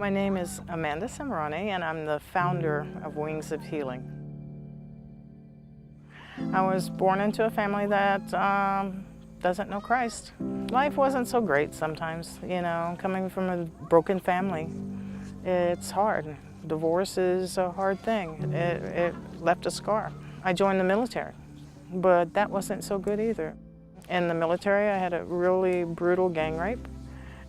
My name is Amanda Samrani, and I'm the founder of Wings of Healing. I was born into a family that doesn't know Christ. Life wasn't so great sometimes, you know, coming from a broken family. It's hard. Divorce is a hard thing. It left a scar. I joined the military, but that wasn't so good either. In the military, I had a really brutal gang rape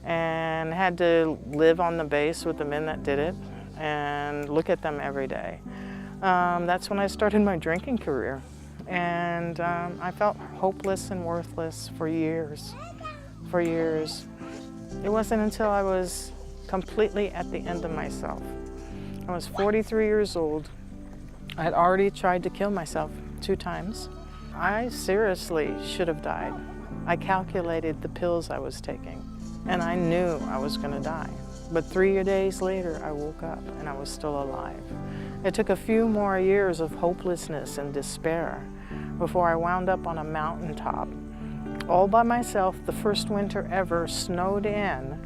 and had to live on the base with the men that did it and look at them every day. That's when I started my drinking career. And I felt hopeless and worthless for years. It wasn't until I was completely at the end of myself. I was 43 years old. I had already tried to kill myself 2 times. I seriously should have died. I calculated the pills I was taking, and I knew I was going to die. But 3 days later, I woke up and I was still alive. It took a few more years of hopelessness and despair before I wound up on a mountaintop, all by myself. The first winter ever snowed in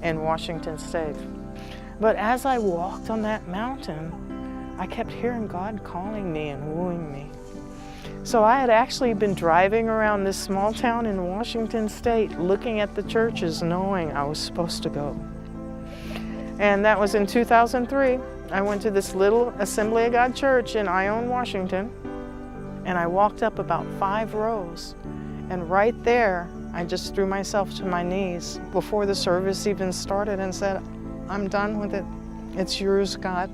Washington State. But as I walked on that mountain, I kept hearing God calling me and wooing me. So I had actually been driving around this small town in Washington State, looking at the churches, knowing I was supposed to go. And that was in 2003. I went to this little Assembly of God church in Ione, Washington, and I walked up about 5 rows. And right there, I just threw myself to my knees before the service even started and said, I'm done with it. It's yours, God.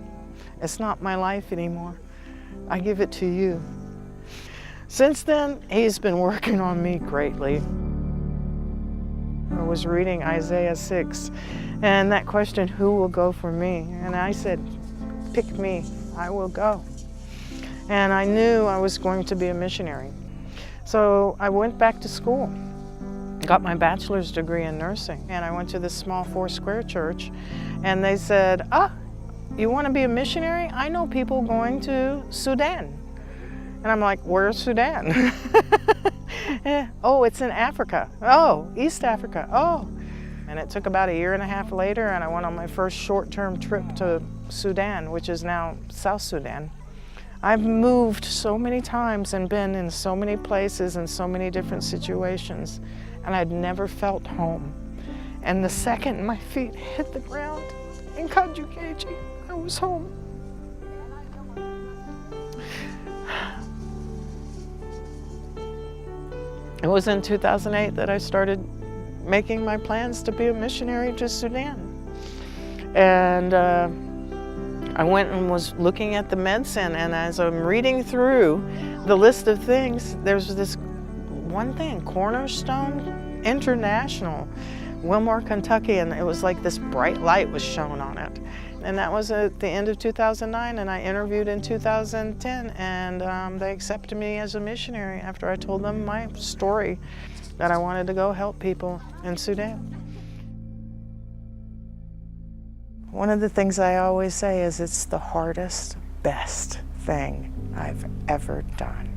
It's not my life anymore. I give it to you. Since then, He's been working on me greatly. I was reading Isaiah 6, and that question, who will go for me? And I said, pick me, I will go. And I knew I was going to be a missionary. So I went back to school, got my bachelor's degree in nursing, and I went to this small 4-square church, and they said, you want to be a missionary? I know people going to Sudan. And I'm like, where's Sudan? Oh, it's in Africa. Oh, East Africa. Oh. And it took about 1.5 years later, and I went on my first short-term trip to Sudan, which is now South Sudan. I've moved so many times and been in so many places and so many different situations, and I'd never felt home. And the second my feet hit the ground in Kajukeji, I was home. It was in 2008 that I started making my plans to be a missionary to Sudan. And I went and was looking at the medicine, and as I'm reading through the list of things, there's this one thing, Cornerstone International, Wilmore, Kentucky, and it was like this bright light was shown on it. And that was at the end of 2009, and I interviewed in 2010, and they accepted me as a missionary after I told them my story, that I wanted to go help people in Sudan. One of the things I always say is it's the hardest, best thing I've ever done.